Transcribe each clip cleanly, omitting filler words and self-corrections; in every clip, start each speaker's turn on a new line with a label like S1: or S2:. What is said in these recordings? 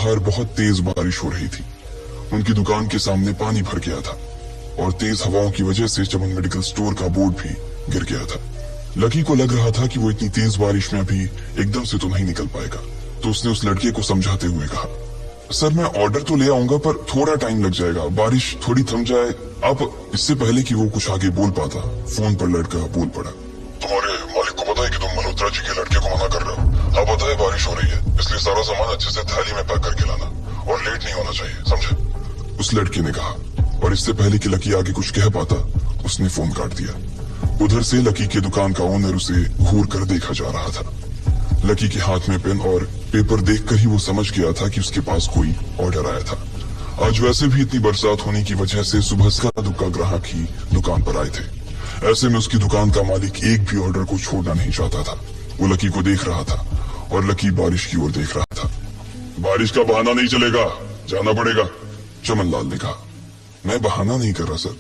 S1: बाहर बहुत तेज बारिश हो रही थी। उनकी दुकान के सामने पानी भर गया था और तेज हवाओं की वजह से चमन मेडिकल स्टोर का बोर्ड भी गिर गया था। लकी को लग रहा था कि वो इतनी तेज बारिश में अभी एकदम से तो नहीं निकल पाएगा, तो उसने उस लड़के को समझाते हुए कहा, सर मैं ऑर्डर तो ले आऊंगा पर थोड़ा टाइम लग जाएगा, बारिश थोड़ी थम जाए आप। इससे पहले कि वो कुछ आगे बोल पाता, फोन पर लड़का बोल पड़ा, तुम्हारे मालिक को पता है कि तुम मल्होत्रा जी के लड़के को मना कर रहे हो? हाँ पता है, बारिश हो रही है, इसलिए सारा सामान अच्छे से थैली में पैक करके लाना और लेट नहीं होना चाहिए, समझे? उस लड़के ने कहा, और इससे पहले कि लकी आगे कुछ कह पाता उसने फोन काट दिया। उधर से लकी के दुकान का ओनर उसे घूर कर देखा जा रहा था। लकी के हाथ में पेन और पेपर देखकर ही वो समझ गया था कि उसके पास कोई ऑर्डर आया था। आज वैसे भी इतनी बरसात होने की वजह से सुबह का दुक्का ग्राहक ही दुकान पर आए थे। ऐसे में उसकी दुकान का मालिक एक भी ऑर्डर को छोड़ना नहीं चाहता था। वो लकी को देख रहा था और लकी बारिश की ओर देख रहा था। बारिश का बहाना नहीं चलेगा, जाना पड़ेगा, चमन लाल ने कहा। मैं बहाना नहीं कर रहा सर,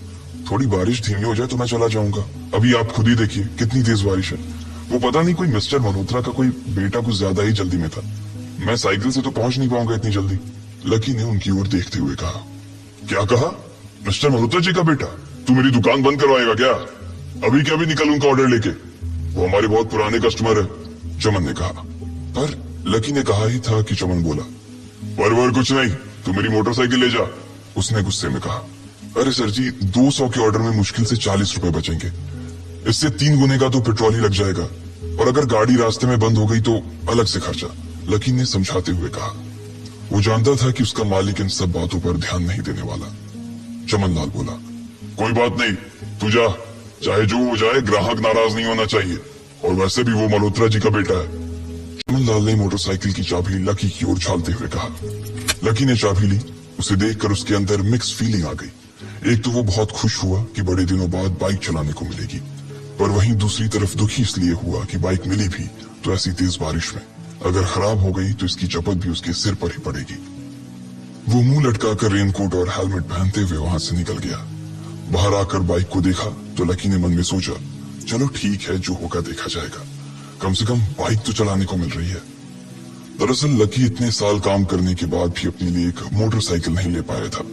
S1: थोड़ी बारिश धीमी हो जाए तो मैं चला जाऊंगा। अभी आप खुद ही देखिए कितनी तेज बारिश है। वो पता नहीं कोई मिस्टर मल्होत्रा का कोई बेटा कुछ ज्यादा ही जल्दी में था, मैं साइकिल से तो पहुंच नहीं पाऊंगा इतनी जल्दी। लकी ने उनकी ओर देखते हुए कहा। क्या कहा? मिस्टर मल्होत्रा जी का बेटा? तू मेरी दुकान बंद करवाएगा क्या? अभी क्या भी निकल उनका ऑर्डर लेके, वो हमारे बहुत पुराने कस्टमर है, चमन ने कहा। पर लकी ने कहा ही था कि चमन बोला, पर कुछ नहीं, तू मेरी मोटरसाइकिल ले जा, उसने गुस्से में कहा। अरे सर जी, 200 के ऑर्डर में मुश्किल से 40 रुपए बचेंगे, इससे 3 गुने का तो पेट्रोल ही लग जाएगा, और अगर गाड़ी रास्ते में बंद हो गई तो अलग से खर्चा, लकी ने समझाते हुए कहा। वो जानता था कि उसका मालिक इन सब बातों पर ध्यान नहीं देने वाला। चमन लाल बोला, कोई बात नहीं, तू जा, चाहे जो हो जाए ग्राहक नाराज नहीं होना चाहिए, और वैसे भी वो मल्होत्रा जी का बेटा है। चमन लाल ने मोटरसाइकिल की चाबी लकी की ओर उछालते हुए कहा। लकी ने चाबी ली, उसे देखकर उसके अंदर मिक्स फीलिंग आ गई। एक तो वो बहुत खुश हुआ कि बड़े दिनों बाद बाइक चलाने को मिलेगी, पर वहीं दूसरी तरफ दुखी इसलिए हुआ कि बाइक मिली भी तो ऐसी तेज बारिश में, अगर खराब हो गई तो इसकी चपत भी उसके सिर पर ही पड़ेगी। वो मुंह लटकाकर रेनकोट और हेलमेट पहनते हुए वहां से निकल गया। बाहर आकर बाइक को देखा तो लकी ने मन में सोचा, चलो ठीक है, जो होगा देखा जाएगा, कम से कम बाइक तो चलाने को मिल रही है। दरअसल लकी इतने साल काम करने के बाद भी अपने लिए एक मोटरसाइकिल नहीं ले पाया था।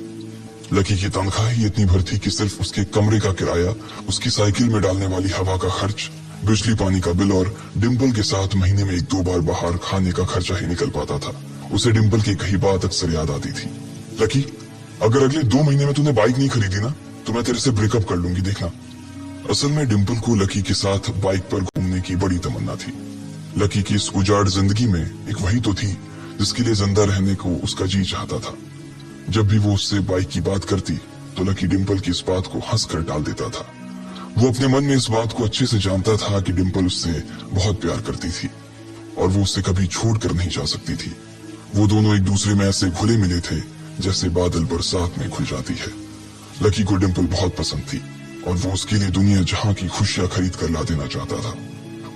S1: लकी की तनख्वाह ही इतनी भर थी कि सिर्फ उसके कमरे का किराया, उसकी साइकिल में डालने वाली हवा का खर्च, बिजली पानी का बिल और डिम्पल के साथ महीने में 1-2 बार बाहर खाने का खर्चा ही निकल पाता था। उसे डिम्पल की कही बात अक्सर याद आती थी, लकी अगर अगले 2 महीने में तूने बाइक नहीं खरीदी ना तो मैं तेरे से ब्रेकअप कर लूंगी, देखना। असल में डिम्पल को लकी के साथ बाइक पर घूमने की बड़ी तमन्ना थी। लकी की इस उजाड़ जिंदगी में एक वही तो थी जिसके लिए जिंदा रहने को उसका जी चाहता था। जब भी वो उससे बाइक की बात करती तो लकी डिम्पल की इस बात को हंसकर टाल देता था। वो अपने मन में इस बात को अच्छे से जानता था कि डिम्पल उससे बहुत प्यार करती थी और वो उससे कभी छोड़कर नहीं जा सकती थी। वो दोनों एक दूसरे में ऐसे घुले मिले थे जैसे बादल बरसात में घुल जाती है। लकी को डिम्पल बहुत पसंद थी और वो उसके लिए दुनिया जहां की खुशियां खरीद कर ला देना चाहता था।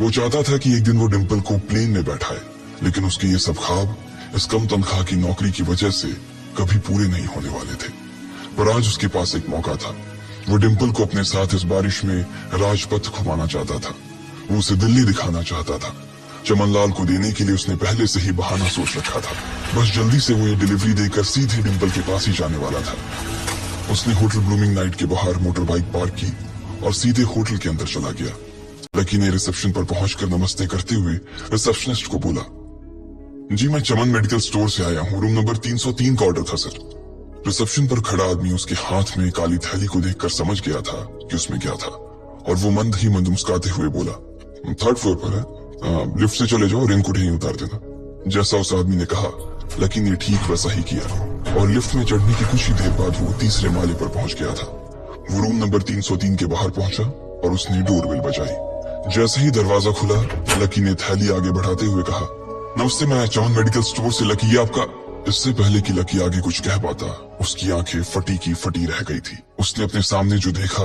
S1: वो चाहता था कि एक दिन वो डिम्पल को प्लेन में बैठाए, लेकिन उसके ये सब ख्वाब इस कम तनख्वाह की नौकरी की वजह से कभी पूरे नहीं होने वाले थे। पर आज उसके पास एक मौका था। वो डिम्पल को अपने साथ इस बारिश में राजपथ घुमाना चाहता था। वो उसे दिल्ली दिखाना चाहता था। चमन लाल को देने के लिए उसने पहले से ही बहाना सोच रखा था। बस जल्दी से वो ये डिलीवरी देकर सीधे डिम्पल के पास ही जाने वाला था। उसने होटल ब्लूमिंग नाइट के बाहर मोटर बाइक पार्क की और सीधे होटल के अंदर चला गया। लकी ने रिसेप्शन पर पहुंचकर नमस्ते करते हुए रिसेप्शनिस्ट को बोला, जी मैं चमन मेडिकल स्टोर से आया हूँ, रूम नंबर 303 का ऑर्डर था सर। रिसेप्शन पर खड़ा आदमी उसके हाथ में काली थैली को देखकर समझ गया था कि उसमें क्या था और वो मंद ही मंद मुस्कुराते हुए बोला, 3rd फ्लोर पर है, लिफ्ट से चले जाओ, रेनकोट ही उतार देना। जैसा उस आदमी ने कहा लकी ने ठीक वैसा ही किया और लिफ्ट में चढ़ने की कुछ ही देर बाद वो 3रे माले पर पहुंच गया था। वो रूम नंबर 303 के बाहर पहुंचा और उसने डोरबेल बजाई। जैसे ही दरवाजा खुला लकी ने थैली आगे बढ़ाते हुए कहा, नमस्ते, मैं चमन मेडिकल स्टोर से लकी, ये आपका। इससे पहले कि लकी आगे कुछ कह पाता उसकी आंखें फटी की फटी रह गई थी। उसने अपने सामने जो देखा